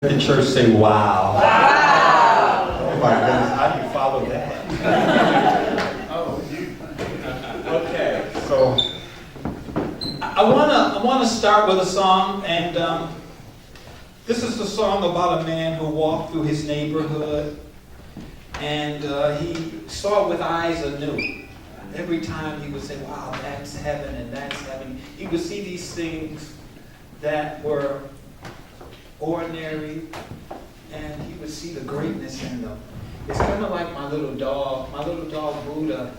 The church say, wow. Wow. Oh my goodness, how do you follow that? Okay, so I wanna start with a song, and this is the song about a man who walked through his neighborhood, and he saw it with eyes anew. Every time he would say, wow, that's heaven and that's heaven. He would see these things that were ordinary, and he would see the greatness in them. It's kind of like my little dog Buddha,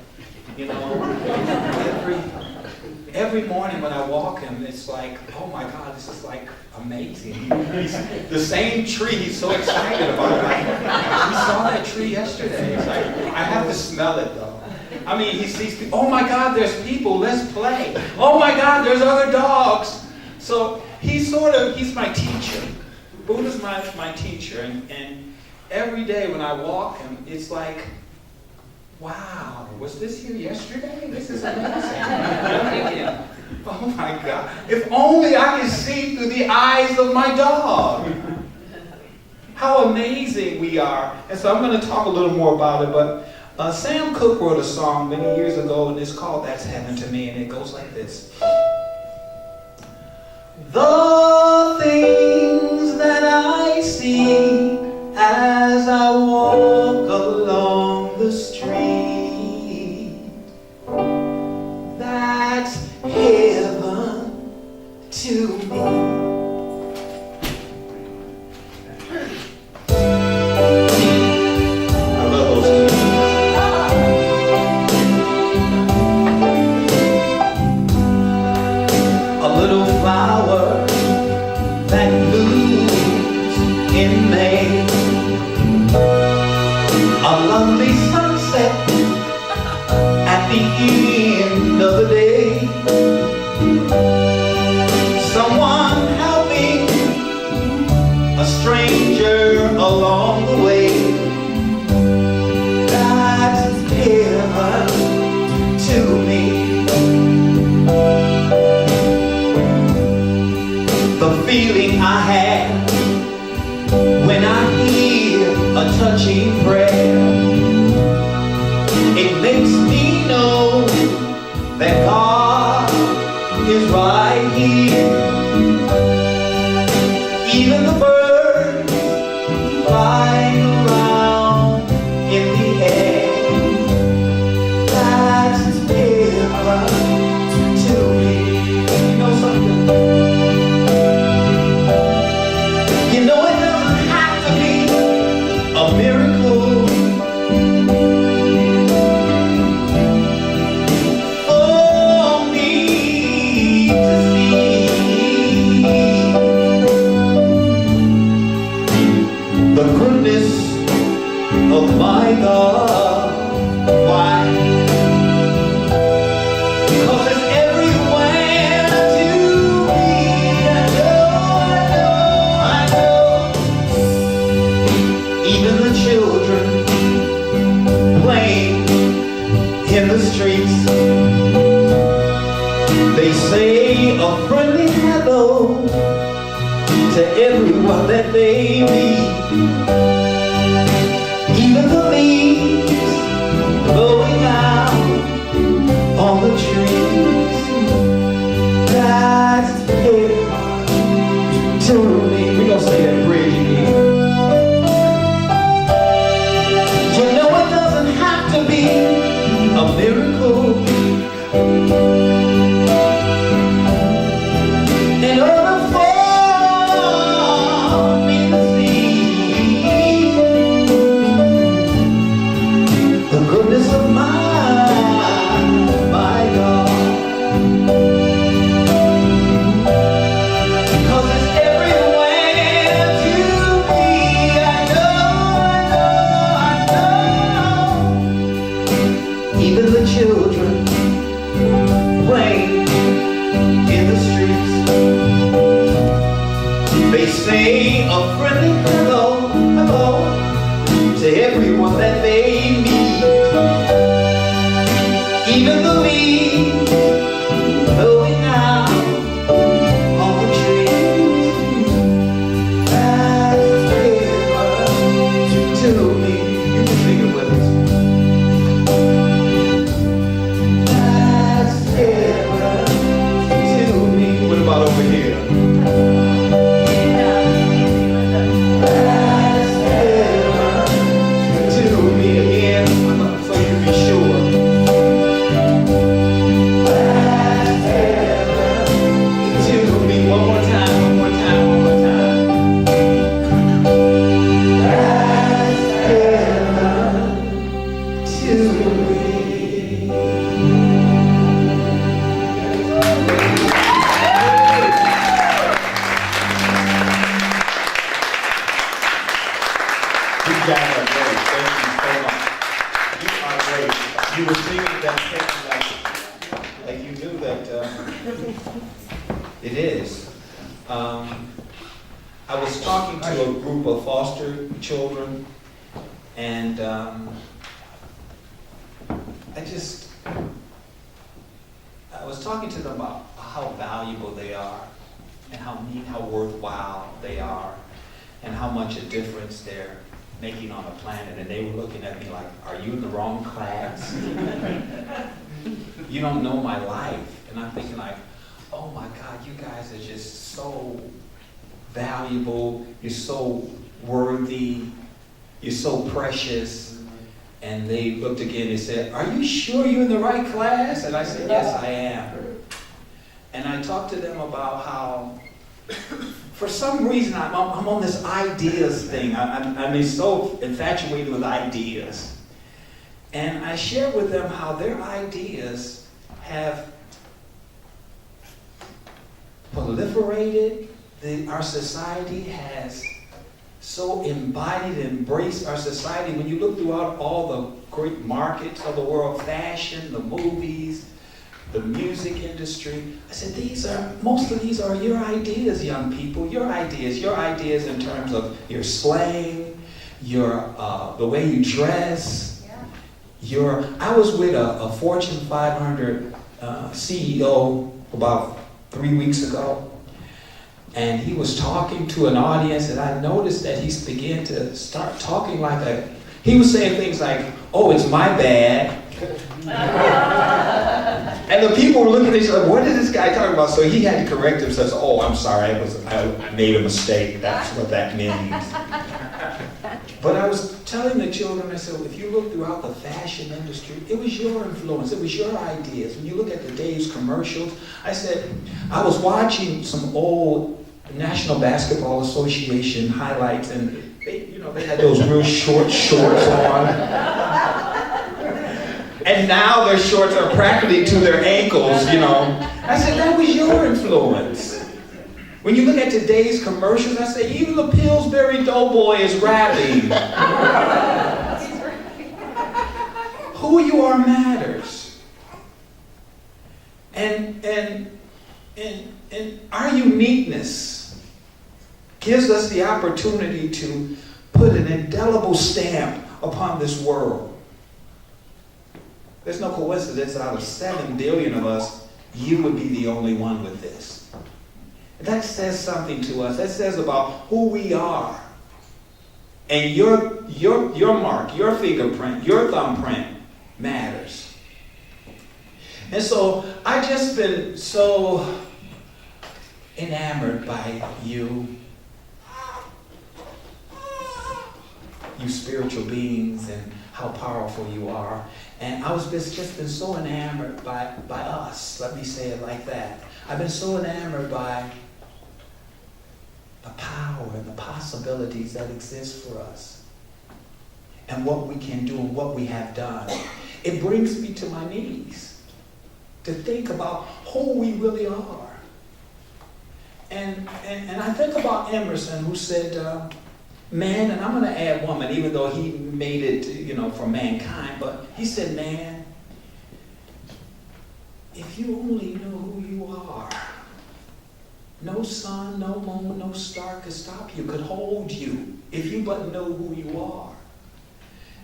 you know. Every morning when I walk him, it's like, oh my God, this is like amazing. The same tree, he's so excited about it. Like, we saw that tree yesterday. It's like, I have to smell it though. I mean, he sees people, oh my God, there's people, let's play. Oh my God, there's other dogs. So he's my teacher. Buddha's my teacher, and every day when I walk him, it's like, wow, was this here yesterday? This is amazing. Oh my God, if only I could see through the eyes of my dog. How amazing we are. And so I'm going to talk a little more about it, but Sam Cooke wrote a song many years ago, and it's called That's Heaven to Me, and it goes like this. The things that I see as I walk along the street, that's heaven to me. I love those two. A little flower that blooms in May, a lovely sunset at the end of the day, someone helping a stranger along the way, that's heaven to me. The feeling I have when I hear a touching prayer, it makes me know that God is right here. Even the birds flying around in the air, that's heaven to me. You know something? You know it doesn't have to be a miracle for me to see the goodness of my God. Why? Because it's everywhere to me. I know. Even the children playing in the streets, they say a friendly hello to everyone that they meet. Even the leaves blowing out on the trees, that's heaven to me. We're gonna say that bridge again. You know it doesn't have to be a miracle in order for me to see guys are great. Thank you so much. You are great. You were singing that thing like you knew that it is. I was talking to a group of foster children, and I was talking to them about how valuable they are, and how neat, how worthwhile they are, and how much a difference they're making on the planet. And they were looking at me like, are you in the wrong class? You don't know my life. And I'm thinking like, oh my God, you guys are just so valuable, you're so worthy, you're so precious. And they looked again and said, are you sure you're in the right class? And I said, yes, I am. And I talked to them about how, for some reason, I'm on this ideas thing. I'm so infatuated with ideas. And I shared with them how their ideas have proliferated. Our society has so embodied and embraced our society. When you look throughout all the great markets of the world, fashion, the movies, the music industry, I said, most of these are your ideas, young people, your ideas in terms of your slang, the way you dress. I was with a Fortune 500 CEO about 3 weeks ago, and he was talking to an audience, and I noticed that he began to start talking he was saying things like, oh, it's my bad. And the people were looking at each other, what is this guy talking about? So he had to correct himself. Oh, I'm sorry, I made a mistake. That's what that means. But I was telling the children, I said, if you look throughout the fashion industry, it was your influence, it was your ideas. When you look at the day's commercials, I said, I was watching some old National Basketball Association highlights, and they had those real short shorts on. And now their shorts are practically to their ankles, I said, that was your influence. When you look at today's commercials, I say, even the Pillsbury Doughboy is rapping. Who you are matters. And our uniqueness gives us the opportunity to put an indelible stamp upon this world. There's no coincidence out of 7 billion of us, you would be the only one with this. That says something to us. That says about who we are. And your mark, your fingerprint, your thumbprint matters. And so I've just been so enamored by you spiritual beings, and how powerful you are. And I was just been so enamored by us. Let me say it like that. I've been so enamored by the power and the possibilities that exist for us, and what we can do and what we have done. It brings me to my knees to think about who we really are. And I think about Emerson, who said, man, and I'm going to add woman, even though he made it, for mankind, but he said, man, if you only knew who you are, no sun, no moon, no star could stop you, could hold you, if you but know who you are.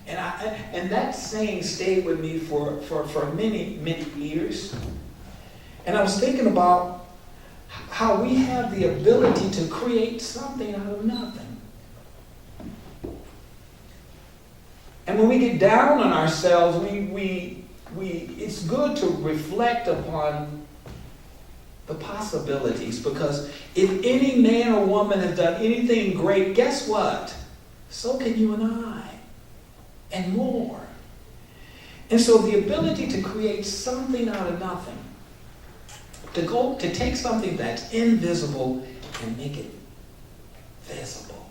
And that saying stayed with me for many, many years. And I was thinking about how we have the ability to create something out of nothing. And when we get down on ourselves, it's good to reflect upon the possibilities, because if any man or woman has done anything great, guess what? So can you and I, and more. And so the ability to create something out of nothing, to take something that's invisible and make it visible.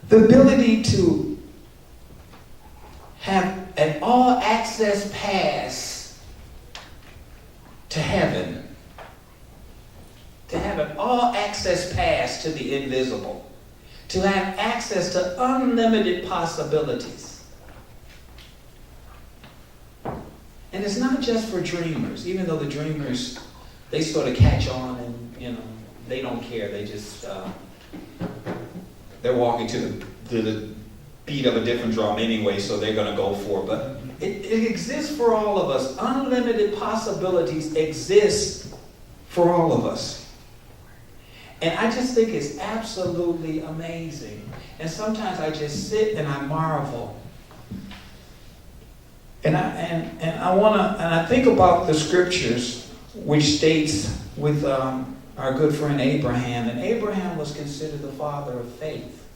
The ability to have an all-access pass to heaven. To have an all all access pass to the invisible, to have access to unlimited possibilities. And it's not just for dreamers, even though the dreamers, they sort of catch on and, they don't care. They just, they're walking to the beat of a different drum anyway, so they're going to go for it. But it exists for all of us. Unlimited possibilities exist for all of us. And I just think it's absolutely amazing. And sometimes I just sit and I marvel. And I think about the scriptures which states with our good friend Abraham. And Abraham was considered the father of faith.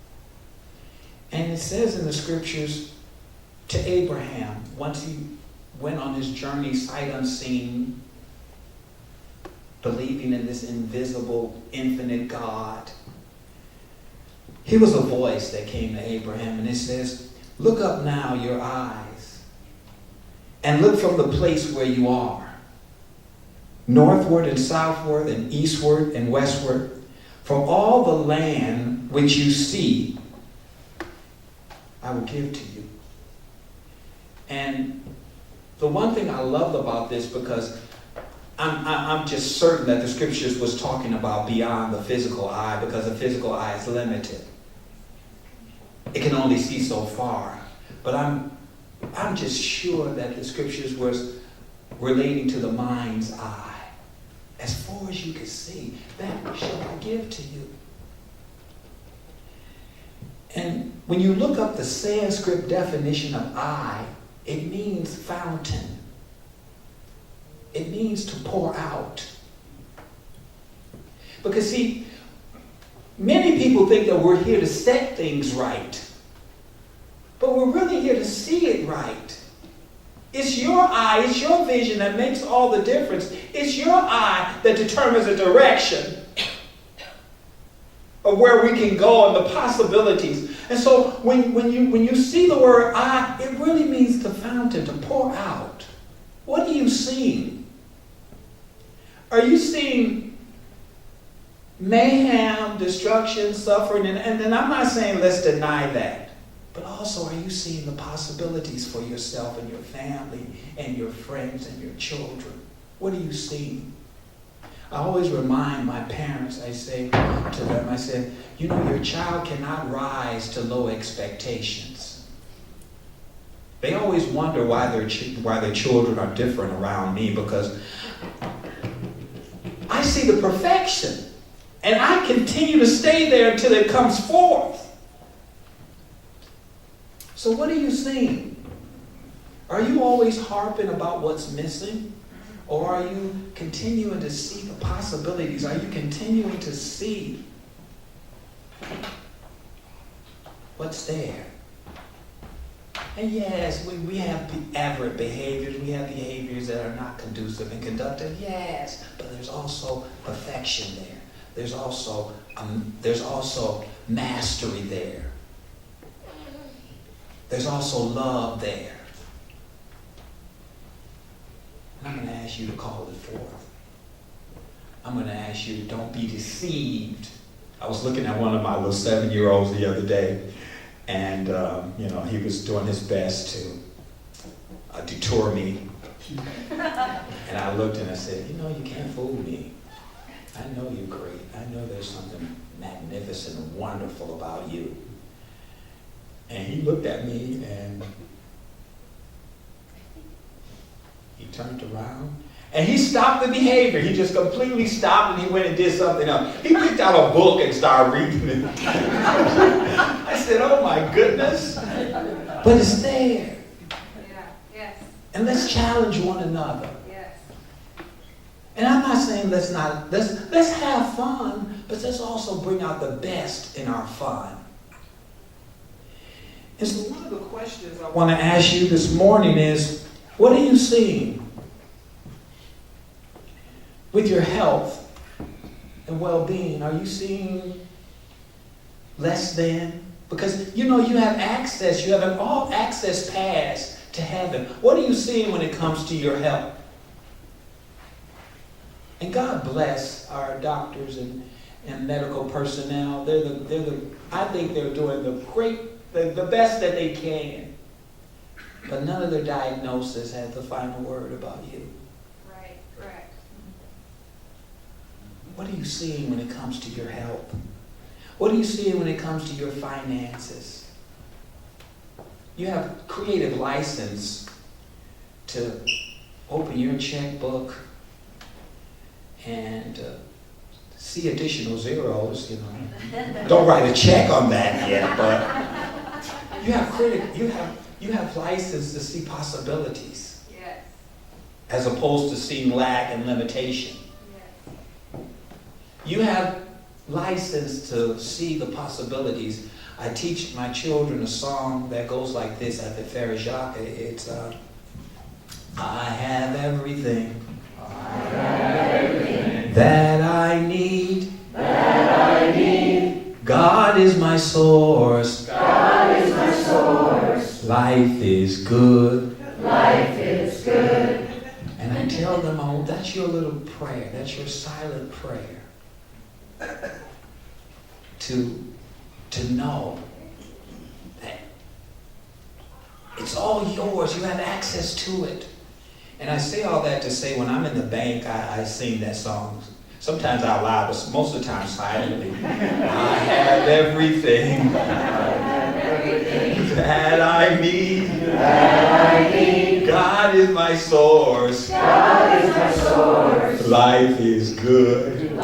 And it says in the scriptures to Abraham, once he went on his journey sight unseen, believing in this invisible, infinite God, here was a voice that came to Abraham, and it says, look up now your eyes and look from the place where you are, northward and southward and eastward and westward, from all the land which you see, I will give to you. And the one thing I loved about this, because I'm just certain that the scriptures was talking about beyond the physical eye, because the physical eye is limited. It can only see so far. But I'm just sure that the scriptures was relating to the mind's eye. As far as you can see, that shall I give to you. And when you look up the Sanskrit definition of eye, it means fountain. It means to pour out. Because see, many people think that we're here to set things right. But we're really here to see it right. It's your eye, it's your vision that makes all the difference. It's your eye that determines the direction of where we can go and the possibilities. And so when you see the word eye, it really means the fountain, to pour out. What are you seeing? Are you seeing mayhem, destruction, suffering? And I'm not saying let's deny that. But also, are you seeing the possibilities for yourself and your family and your friends and your children? What are you seeing? I always remind my parents, I say to them, I said, your child cannot rise to low expectations. They always wonder why their children are different around me, because I see the perfection. And I continue to stay there until it comes forth. So what are you seeing? Are you always harping about what's missing? Or are you continuing to see the possibilities? Are you continuing to see what's there? And yes, we have aberrant behaviors. We have behaviors that are not conducive and conductive. Yes, but there's also perfection there. There's also mastery there. There's also love there. And I'm going to ask you to call it forth. I'm going to ask you to don't be deceived. I was looking at one of my little 7-year-olds the other day, and he was doing his best to detour me. And I looked and I said, you can't fool me. I know you're great. I know there's something magnificent and wonderful about you. And he looked at me and he turned around and he stopped the behavior. He just completely stopped and he went and did something else. He picked out a book and started reading it. I said, oh my goodness. But it's there. Yeah. Yes. And let's challenge one another. Yes. And I'm not saying let's have fun, but let's also bring out the best in our fun. And so one of the questions I want to ask you this morning is, what are you seeing with your health and well-being? Are you seeing less than? Because, you have access. You have an all-access pass to heaven. What are you seeing when it comes to your health? And God bless our doctors and and medical personnel. I think they're doing the best that they can. But none of their diagnosis has the final word about you. Right, correct. What are you seeing when it comes to your health? What are you seeing when it comes to your finances? You have creative license to open your checkbook and see additional zeros, Don't write a check on that yet, but you have license to see possibilities. Yes. As opposed to seeing lack and limitation. Yes. You have license to see the possibilities. I teach my children a song that goes like this at the Frère Jacques. It's I have everything, that I need. God is my source. Life is good. And I tell them, oh, that's your little prayer. That's your silent prayer. To know that it's all yours. You have access to it. And I say all that to say when I'm in the bank, I sing that song. Sometimes out loud, but most of the time silently. I have everything that I need. God is my source. Life is good. To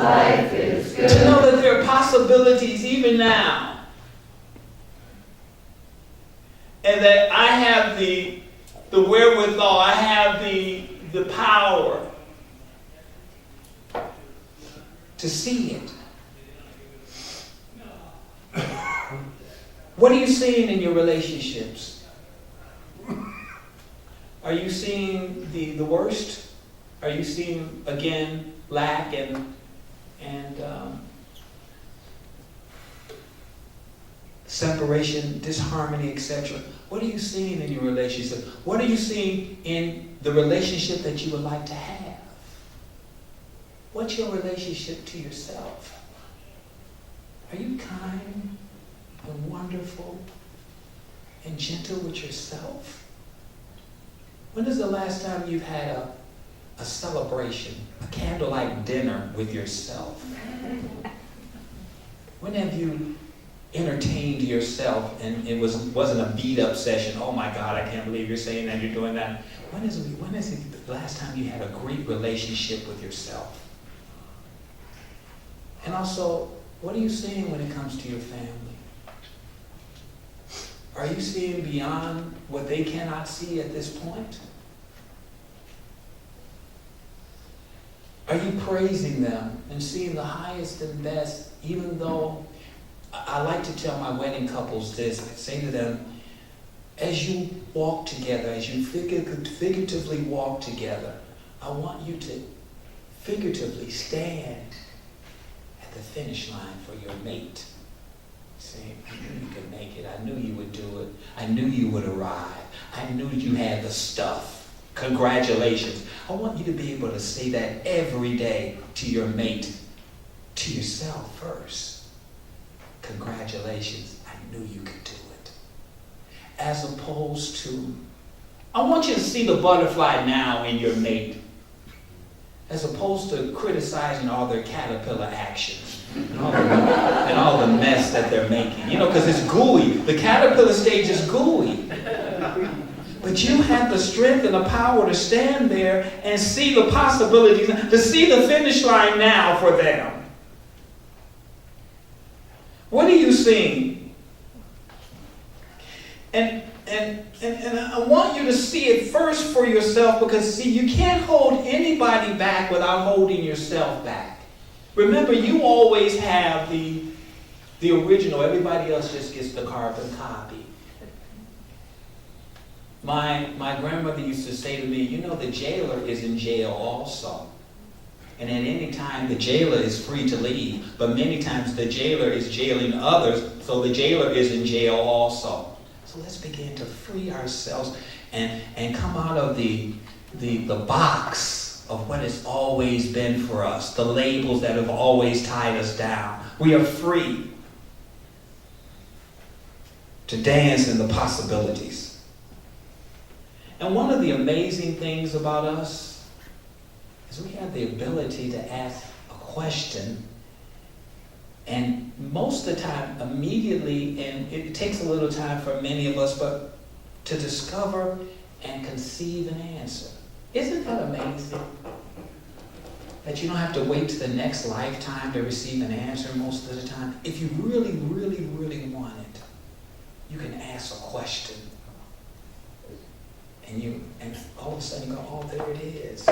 know that there are possibilities even now. And that I have the wherewithal, I have the power to see it. What are you seeing in your relationships? Are you seeing the worst? Are you seeing, again, lack and separation, disharmony, etc.? What are you seeing in your relationship? What are you seeing in the relationship that you would like to have? What's your relationship to yourself? Are you kind and wonderful and gentle with yourself? When is the last time you've had a celebration, a candlelight dinner with yourself? When have you entertained yourself and it wasn't a beat-up session? Oh my God, I can't believe you're saying that, you're doing that. When is it the last time you had a great relationship with yourself? And also, what are you seeing when it comes to your family? Are you seeing beyond what they cannot see at this point? Are you praising them and seeing the highest and best, even though I like to tell my wedding couples this. I say to them, as you walk together, as you figuratively walk together, I want you to figuratively stand at the finish line for your mate. Saying, I knew you could make it. I knew you would do it. I knew you would arrive. I knew you had the stuff. Congratulations. I want you to be able to say that every day to your mate, to yourself first. Congratulations, I knew you could do it. As opposed to, I want you to see the butterfly now in your mate. As opposed to criticizing all their caterpillar actions and all the mess that they're making. Because it's gooey. The caterpillar stage is gooey. But you have the strength and the power to stand there and see the possibilities, to see the finish line now for them. What are you seeing? And I want you to see it first for yourself, because see, you can't hold anybody back without holding yourself back. Remember, you always have the original. Everybody else just gets the carbon copy. My grandmother used to say to me, the jailer is in jail also. And at any time, the jailer is free to leave. But many times, the jailer is jailing others, so the jailer is in jail also. So let's begin to free ourselves and come out of the box of what it's always been for us, the labels that have always tied us down. We are free to dance in the possibilities. And one of the amazing things about us is we have the ability to ask a question, and most of the time immediately, and it takes a little time for many of us, but to discover and conceive an answer. Isn't that amazing? That you don't have to wait to the next lifetime to receive an answer most of the time. If you really, really, really want it, you can ask a question. And all of a sudden you go, oh, there it is.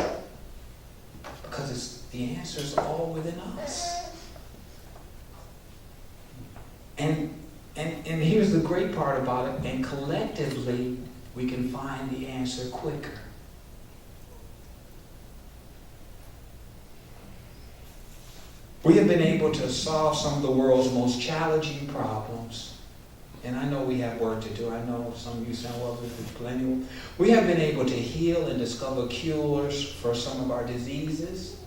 Because the answer is all within us. And here's the great part about it, and collectively we can find the answer quicker. We have been able to solve some of the world's most challenging problems. And I know we have work to do. I know some of you say, well, there's plenty. We have been able to heal and discover cures for some of our diseases.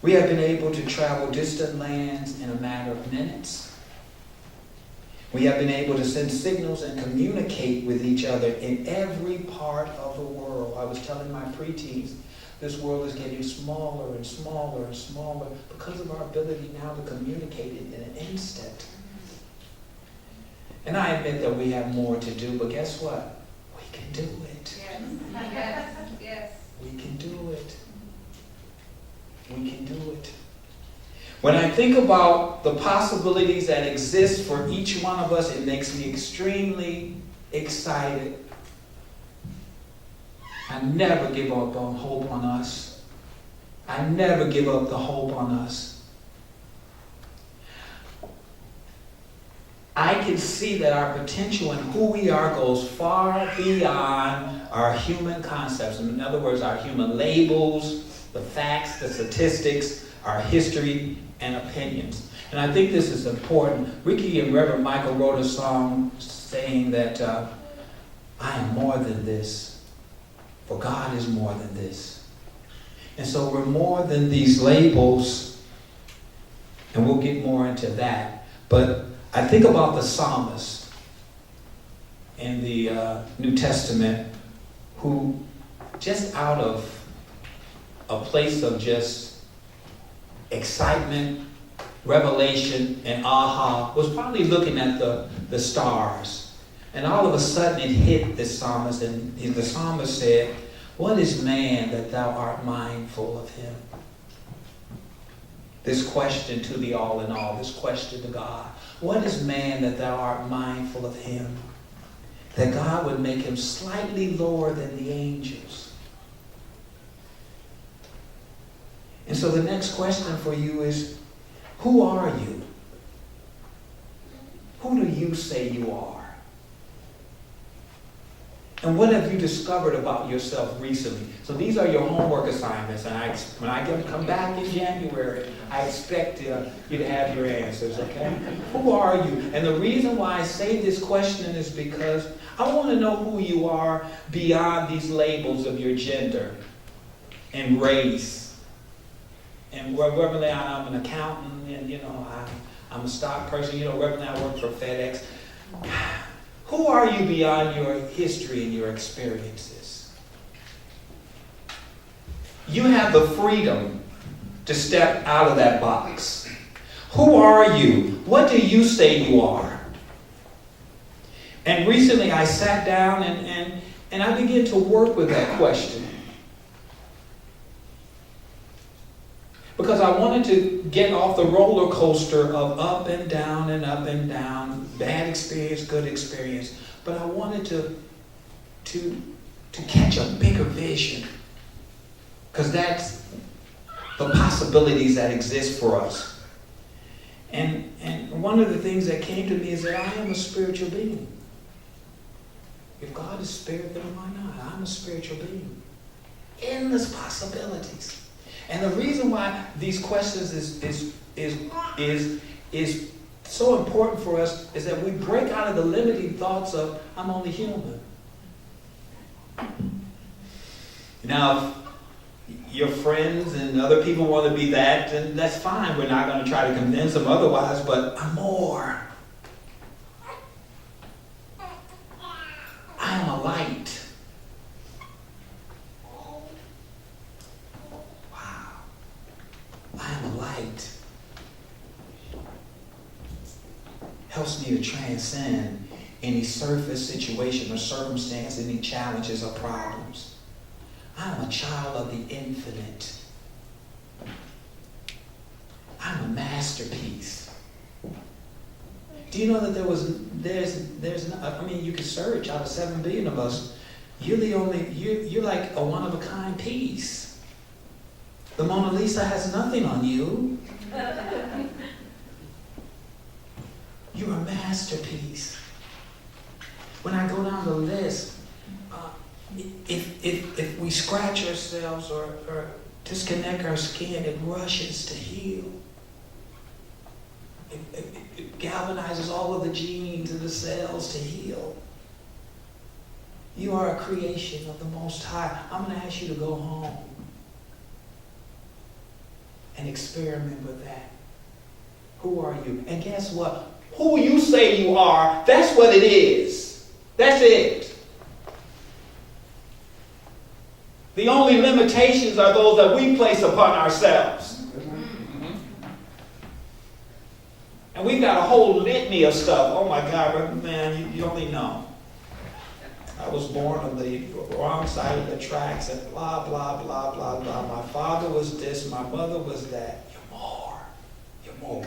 We have been able to travel distant lands in a matter of minutes. We have been able to send signals and communicate with each other in every part of the world. I was telling my preteens, this world is getting smaller and smaller and smaller because of our ability now to communicate it in an instant. And I admit that we have more to do, but guess what? We can do it. Yes. Yes. Yes. We can do it. We can do it. When I think about the possibilities that exist for each one of us, it makes me extremely excited. I never give up on hope on us. I never give up the hope on us. I can see that our potential and who we are goes far beyond our human concepts. In other words, our human labels, the facts, the statistics, our history, and opinions. And I think this is important. Ricky and Reverend Michael wrote a song saying that I am more than this. For God is more than this. And so we're more than these labels, and we'll get more into that. But I think about the psalmist in the New Testament who, just out of a place of just excitement, revelation, and aha, was probably looking at the stars. And all of a sudden it hit the psalmist, and the psalmist said, "What is man that thou art mindful of him?" This question to the all in all, this question to God. What is man that thou art mindful of him? That God would make him slightly lower than the angels. And so the next question for you is, who are you? Who do you say you are? And what have you discovered about yourself recently? So these are your homework assignments. And when I come back in January, I expect you to have your answers, okay? Who are you? And the reason why I say this question is because I want to know who you are beyond these labels of your gender and race. And Reverend, I'm an accountant, and I'm a stock person. Reverend, I work for FedEx. Who are you beyond your history and your experiences? You have the freedom to step out of that box. Who are you? What do you say you are? And recently I sat down and I began to work with that question. Because I wanted to get off the roller coaster of up and down, bad experience, good experience. But I wanted to catch a bigger vision. Because that's the possibilities that exist for us. And one of the things that came to me is that I am a spiritual being. If God is spirit, then why not? I'm a spiritual being. Endless possibilities. And the reason why these questions is so important for us is that we break out of the limiting thoughts of, I'm only human. Now, if your friends and other people want to be that, then that's fine. We're not going to try to convince them otherwise, but I'm more. I am a light. Wow. I am a light. Helps me to transcend any surface situation or circumstance, any challenges or problems. I'm a child of the infinite. I'm a masterpiece. Do you know that you could search out of 7 billion of us, you're like a one-of-a-kind piece. The Mona Lisa has nothing on you. You're a masterpiece. When I go down the list, if we scratch ourselves or disconnect our skin, it rushes to heal. It galvanizes all of the genes and the cells to heal. You are a creation of the Most High. I'm going to ask you to go home and experiment with that. Who are you? And guess what? Who you say you are, that's what it is. That's it. The only limitations are those that we place upon ourselves. And we've got a whole litany of stuff. Oh my God, man, you only know. I was born on the wrong side of the tracks and blah, blah, blah, blah, blah. My father was this, my mother was that. You're more. You're more.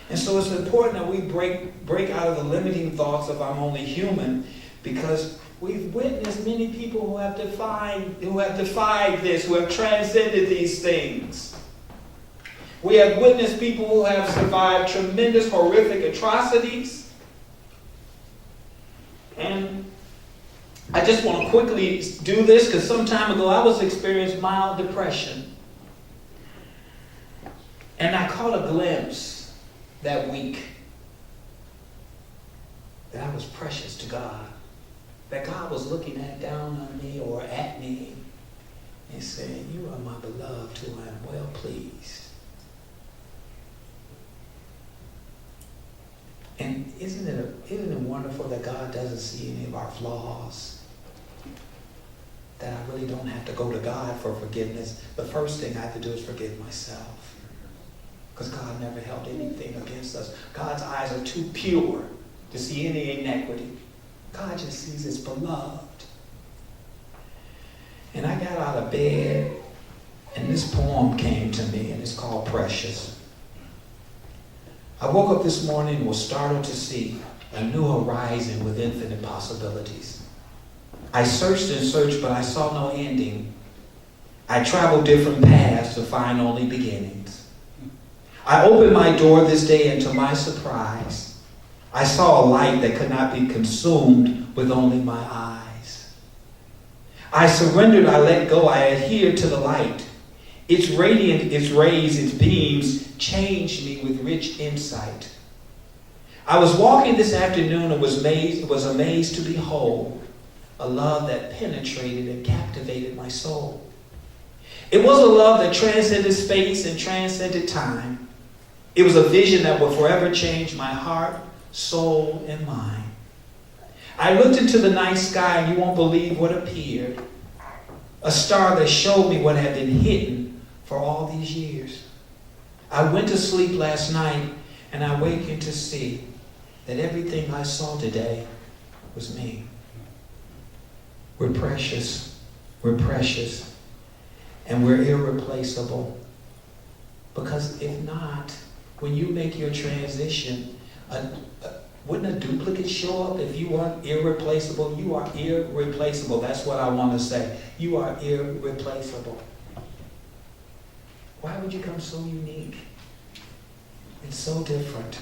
And so it's important that we break out of the limiting thoughts of I'm only human, because we've witnessed many people who have defied this, who have transcended these things. We have witnessed people who have survived tremendous, horrific atrocities. And I just want to quickly do this because some time ago I was experiencing mild depression. And I caught a glimpse that week that I was precious to God. That God was looking down on me or at me and saying, you are my beloved who I am well pleased. And isn't it wonderful that God doesn't see any of our flaws? That I really don't have to go to God for forgiveness. The first thing I have to do is forgive myself. Because God never held anything against us. God's eyes are too pure to see any inequity. God just sees his beloved. And I got out of bed, and this poem came to me, and it's called Precious. I woke up this morning and was startled to see a new horizon with infinite possibilities. I searched and searched, but I saw no ending. I traveled different paths to find only beginnings. I opened my door this day, and to my surprise, I saw a light that could not be consumed with only my eyes. I surrendered, I let go, I adhered to the light. Its radiant, its rays, its beams changed me with rich insight. I was walking this afternoon and was amazed to behold a love that penetrated and captivated my soul. It was a love that transcended space and transcended time. It was a vision that will forever change my heart, soul, and mind. I looked into the night sky and you won't believe what appeared. A star that showed me what had been hidden for all these years. I went to sleep last night and I awakened to see that everything I saw today was me. We're precious, and we're irreplaceable. Because if not, when you make your transition, wouldn't a duplicate show up if you weren't irreplaceable? You are irreplaceable. That's what I want to say. You are irreplaceable. Why would you come so unique and so different?